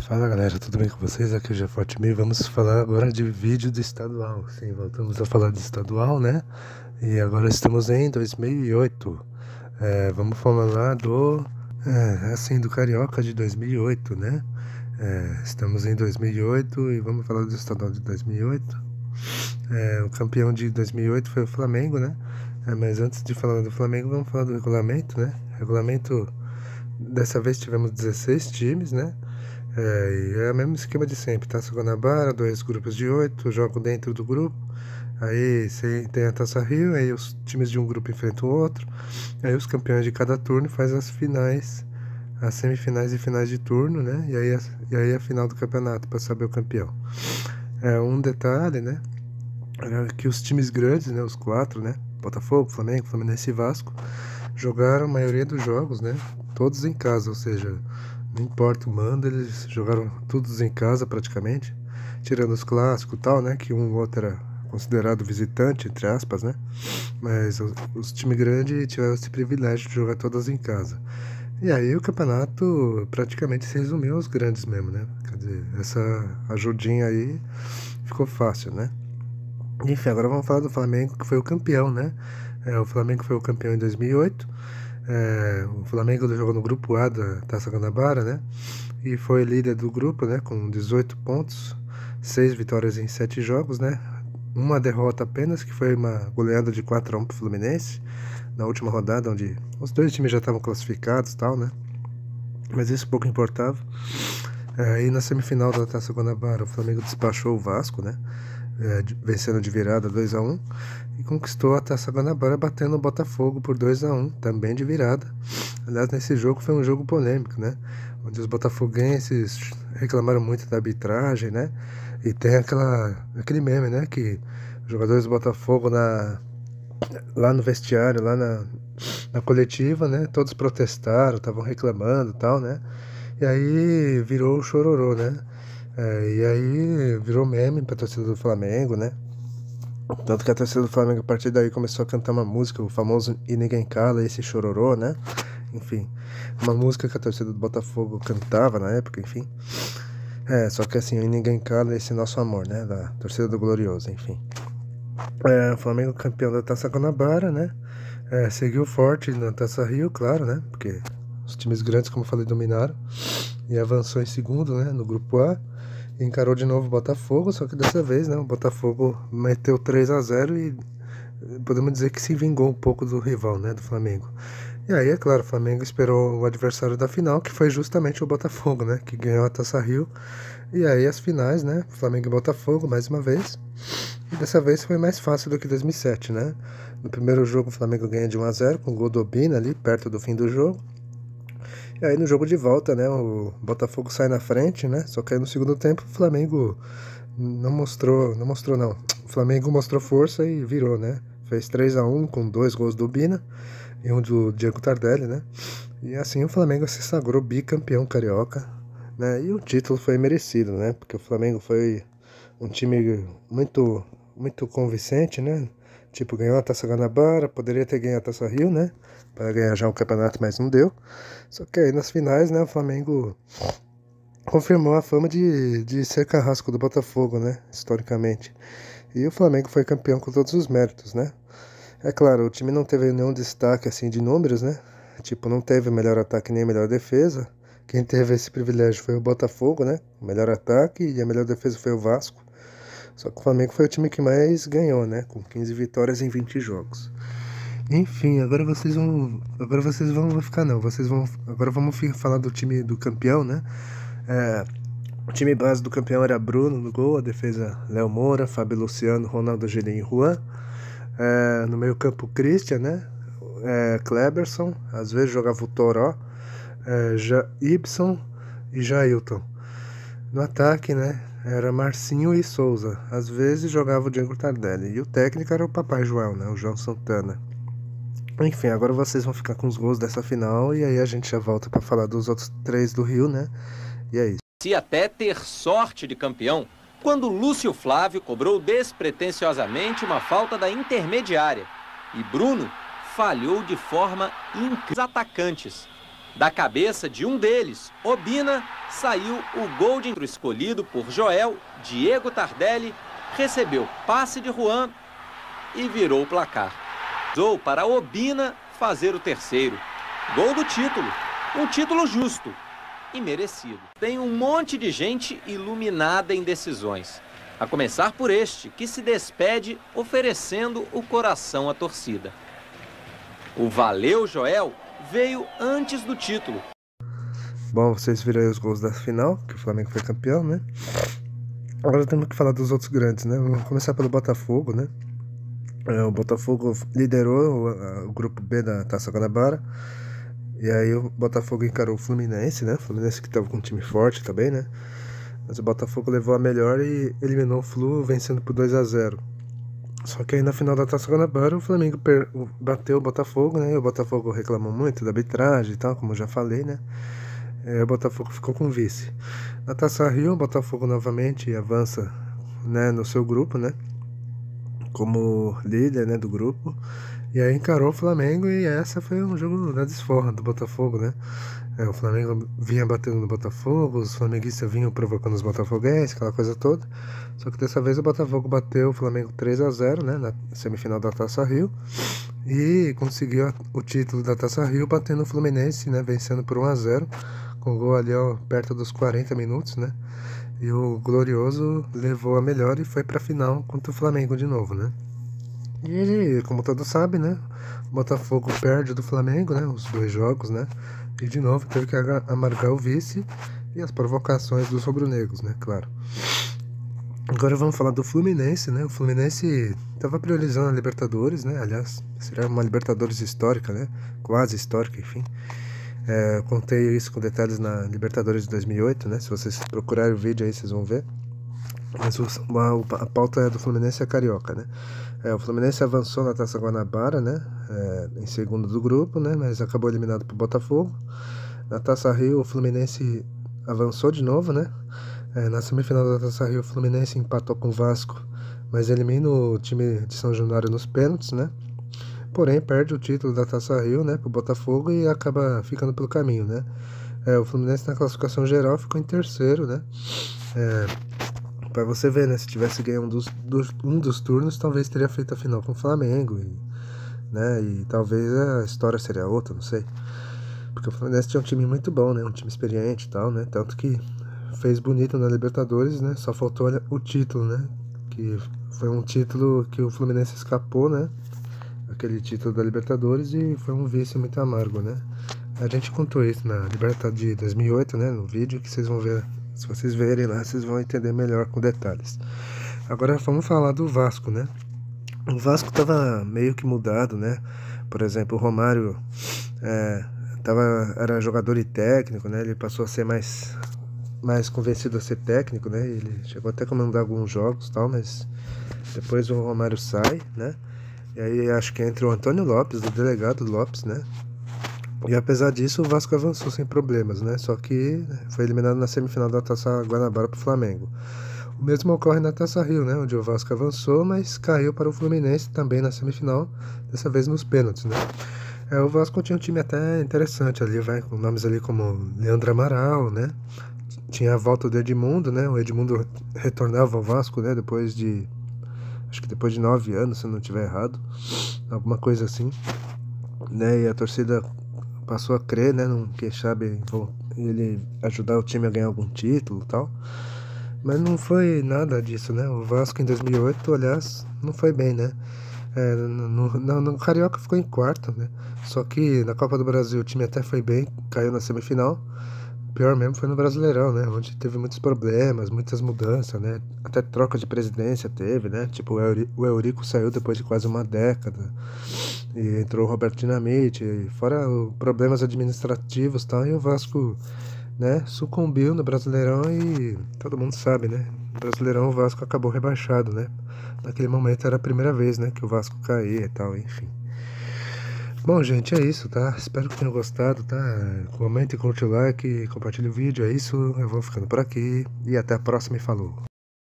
Fala galera, tudo bem com vocês? Aqui é o Jeforte Vamos falar agora de vídeo do estadual. Sim, voltamos a falar de estadual, né? E agora estamos em 2008. Vamos falar do Carioca de 2008, né? Estamos em 2008 e vamos falar do estadual de 2008. O campeão de 2008 foi o Flamengo, né? Mas antes de falar do Flamengo, vamos falar do regulamento, né? Regulamento, dessa vez tivemos 16 times, né? E é o mesmo esquema de sempre, Taça Guanabara, 2 grupos de 8, jogo dentro do grupo. Aí tem a Taça Rio, aí os times de um grupo enfrentam o outro. Aí os campeões de cada turno faz as finais, as semifinais e finais de turno, né? E aí a final do campeonato para saber o campeão. Um detalhe, né? É que os times grandes, né? Os 4, né? Botafogo, Flamengo, Fluminense e Vasco jogaram a maioria dos jogos, né? Todos em casa, ou seja, não importa o mando, eles jogaram todos em casa praticamente, tirando os clássicos e tal, né? Que um ou outro era considerado visitante, entre aspas, né? Mas os times grandes tiveram esse privilégio de jogar todas em casa. E aí o campeonato praticamente se resumiu aos grandes mesmo, né? Quer dizer, essa ajudinha aí ficou fácil, né? Enfim, agora vamos falar do Flamengo, que foi o campeão, né? O Flamengo foi o campeão em 2008. O Flamengo jogou no grupo A da Taça Guanabara, né? E foi líder do grupo, né? Com 18 pontos, 6 vitórias em 7 jogos, né? Uma derrota apenas, que foi uma goleada de 4-1 pro Fluminense, na última rodada, onde os dois times já estavam classificados e tal, né? Mas isso pouco importava. E na semifinal da Taça Guanabara, o Flamengo despachou o Vasco, né? Vencendo de virada 2-1 e conquistou a Taça Guanabara batendo o Botafogo por 2-1, também de virada. Aliás, nesse jogo foi um jogo polêmico, né? Onde os botafoguenses reclamaram muito da arbitragem, né? E tem aquele meme, né? Que os jogadores do Botafogo lá no vestiário, lá na coletiva, né? Todos protestaram, estavam reclamando e tal, né? E aí virou o chororô, né? E aí virou meme pra torcida do Flamengo, né? Tanto que a torcida do Flamengo, a partir daí, começou a cantar uma música, o famoso E Ninguém Cala, esse chororô, né? Enfim, uma música que a torcida do Botafogo cantava na época, enfim. Só que assim, o E Ninguém Cala, esse nosso amor, né? Da torcida do Glorioso, enfim. O Flamengo campeão da Taça Guanabara, né? Seguiu forte na Taça Rio, claro, né? Porque os times grandes, como eu falei, dominaram. E avançou em segundo, né? No grupo A. Encarou de novo o Botafogo, só que dessa vez, né, o Botafogo meteu 3-0 e podemos dizer que se vingou um pouco do rival, né, do Flamengo. E aí, é claro, o Flamengo esperou o adversário da final, que foi justamente o Botafogo, né, que ganhou a Taça Rio. E aí as finais, né, Flamengo e Botafogo, mais uma vez. E dessa vez foi mais fácil do que 2007, né. No primeiro jogo o Flamengo ganha de 1-0 com o gol do Obina ali, perto do fim do jogo. E aí no jogo de volta, né, o Botafogo sai na frente, né, só que aí no segundo tempo o Flamengo não mostrou não. O Flamengo mostrou força e virou, né, fez 3-1 com 2 gols do Bina e um do Diego Tardelli, né, e assim o Flamengo se sagrou bicampeão carioca, né, e o título foi merecido, né, porque o Flamengo foi um time muito, muito convincente, né, tipo, ganhou a Taça Guanabara, poderia ter ganhado a Taça Rio, né, para ganhar já o campeonato, mas não deu. Só que aí nas finais, né, o Flamengo confirmou a fama de ser carrasco do Botafogo, né, historicamente. E o Flamengo foi campeão com todos os méritos, né. É claro, o time não teve nenhum destaque assim de números, né, tipo, não teve melhor ataque nem melhor defesa. Quem teve esse privilégio foi o Botafogo, né, o melhor ataque, e a melhor defesa foi o Vasco. Só que o Flamengo foi o time que mais ganhou, né, com 15 vitórias em 20 jogos. Enfim, agora vocês vão. Agora vocês vão ficar não. Vocês vão. Agora vamos falar do time do campeão, né? O time base do campeão era Bruno no gol, a defesa Léo Moura, Fábio Luciano, Ronaldo Angelim e Juan. No meio campo Christian, né? Kleberson, às vezes jogava o Toró, Ibson e Jailton. No ataque, né? Era Marcinho e Souza. Às vezes jogava o Diego Tardelli. E o técnico era o Papai João, né? O João Santana. Enfim, agora vocês vão ficar com os gols dessa final e aí a gente já volta para falar dos outros 3 do Rio, né? E é isso. Se até ter sorte de campeão, quando Lúcio Flávio cobrou despretensiosamente uma falta da intermediária e Bruno falhou de forma incrível os atacantes. Da cabeça de um deles, Obina, saiu o gol de escolhido por Joel. Diego Tardelli recebeu passe de Juan e virou o placar. Usou para Obina fazer o terceiro. Gol do título. Um título justo e merecido. Tem um monte de gente iluminada em decisões. A começar por este, que se despede oferecendo o coração à torcida. O Valeu, Joel veio antes do título. Bom, vocês viram aí os gols da final, que o Flamengo foi campeão, né? Agora temos que falar dos outros grandes, né? Vamos começar pelo Botafogo, né? O Botafogo liderou o grupo B da Taça Guanabara. E aí o Botafogo encarou o Fluminense, né? O Fluminense que estava com um time forte também, né? Mas o Botafogo levou a melhor e eliminou o Flu, vencendo por 2-0. Só que aí na final da Taça Guanabara o Flamengo bateu o Botafogo, né? E o Botafogo reclamou muito da arbitragem e tal, como eu já falei, né? O Botafogo ficou com vice. Na Taça Rio, o Botafogo novamente avança, né, no seu grupo, né? Como líder, né, do grupo. E aí encarou o Flamengo e essa foi um jogo da desforra do Botafogo, né? O Flamengo vinha batendo no Botafogo, os flamenguistas vinham provocando os botafoguenses, aquela coisa toda. Só que dessa vez o Botafogo bateu o Flamengo 3-0, né, na semifinal da Taça Rio. E conseguiu o título da Taça Rio batendo o Fluminense, né, vencendo por 1-0, com gol ali, ó, perto dos 40 minutos, né? E o Glorioso levou a melhor e foi pra final contra o Flamengo de novo, né? E como todos sabem, né, o Botafogo perde do Flamengo, né, os dois jogos, né? E de novo teve que amargar o vice e as provocações dos rubro-negros, né, claro. Agora vamos falar do Fluminense, né? O Fluminense estava priorizando a Libertadores, né? Aliás, seria uma Libertadores histórica, né? Quase histórica, enfim. Eu contei isso com detalhes na Libertadores de 2008, né? Se vocês procurarem o vídeo aí, vocês vão ver. Mas a pauta do Fluminense é carioca, né? O Fluminense avançou na Taça Guanabara, né? Em segundo do grupo, né? Mas acabou eliminado pro Botafogo. Na Taça Rio, o Fluminense avançou de novo, né? Na semifinal da Taça Rio, o Fluminense empatou com o Vasco, mas elimina o time de São Januário nos pênaltis, né? Porém, perde o título da Taça Rio, né, pro Botafogo e acaba ficando pelo caminho, né? O Fluminense na classificação geral ficou em terceiro, né? Pra você ver, né? Se tivesse ganho um dos turnos, talvez teria feito a final com o Flamengo, né? E talvez a história seria outra, não sei. Porque o Fluminense tinha um time muito bom, né? Um time experiente e tal, né? Tanto que fez bonito na Libertadores, né? Só faltou o título, né? Que foi um título que o Fluminense escapou, né? Aquele título da Libertadores, e foi um vice muito amargo, né? A gente contou isso na Libertadores de 2008, né? No vídeo que vocês vão ver. Se vocês verem lá, vocês vão entender melhor com detalhes. Agora vamos falar do Vasco, né? O Vasco tava meio que mudado, né? Por exemplo, o Romário era jogador e técnico, né? Ele passou a ser mais convencido a ser técnico, né? Ele chegou até a comandar alguns jogos e tal, mas depois o Romário sai, né? E aí acho que entra o Antônio Lopes, o delegado Lopes, né? E apesar disso, o Vasco avançou sem problemas, né? Só que foi eliminado na semifinal da Taça Guanabara pro Flamengo. O mesmo ocorre na Taça Rio, né? Onde o Vasco avançou, mas caiu para o Fluminense também na semifinal, dessa vez nos pênaltis, né? O Vasco tinha um time até interessante ali, vai, com nomes ali como Leandro Amaral, né? Tinha a volta do Edmundo, né? O Edmundo retornava ao Vasco, né? Acho que depois de 9 anos, se eu não estiver errado. Alguma coisa assim, né? E a torcida passou a crer, né? Num quem sabe ele ajudar o time a ganhar algum título e tal. Mas não foi nada disso, né? O Vasco em 2008, aliás, não foi bem, né? No Carioca ficou em quarto, né? Só que na Copa do Brasil o time até foi bem, caiu na semifinal. O pior mesmo foi no Brasileirão, né? Onde teve muitos problemas, muitas mudanças, né? Até troca de presidência teve, né? Tipo, o Eurico saiu depois de quase uma década. E entrou o Roberto Dinamite, fora problemas administrativos e tal. E o Vasco, né, sucumbiu no Brasileirão e todo mundo sabe, né? No Brasileirão o Vasco acabou rebaixado, né? Naquele momento era a primeira vez, né, que o Vasco caía e tal, enfim. Bom, gente, é isso, tá? Espero que tenham gostado, tá? Comente, curte o like, compartilhe o vídeo, é isso. Eu vou ficando por aqui e até a próxima e falou!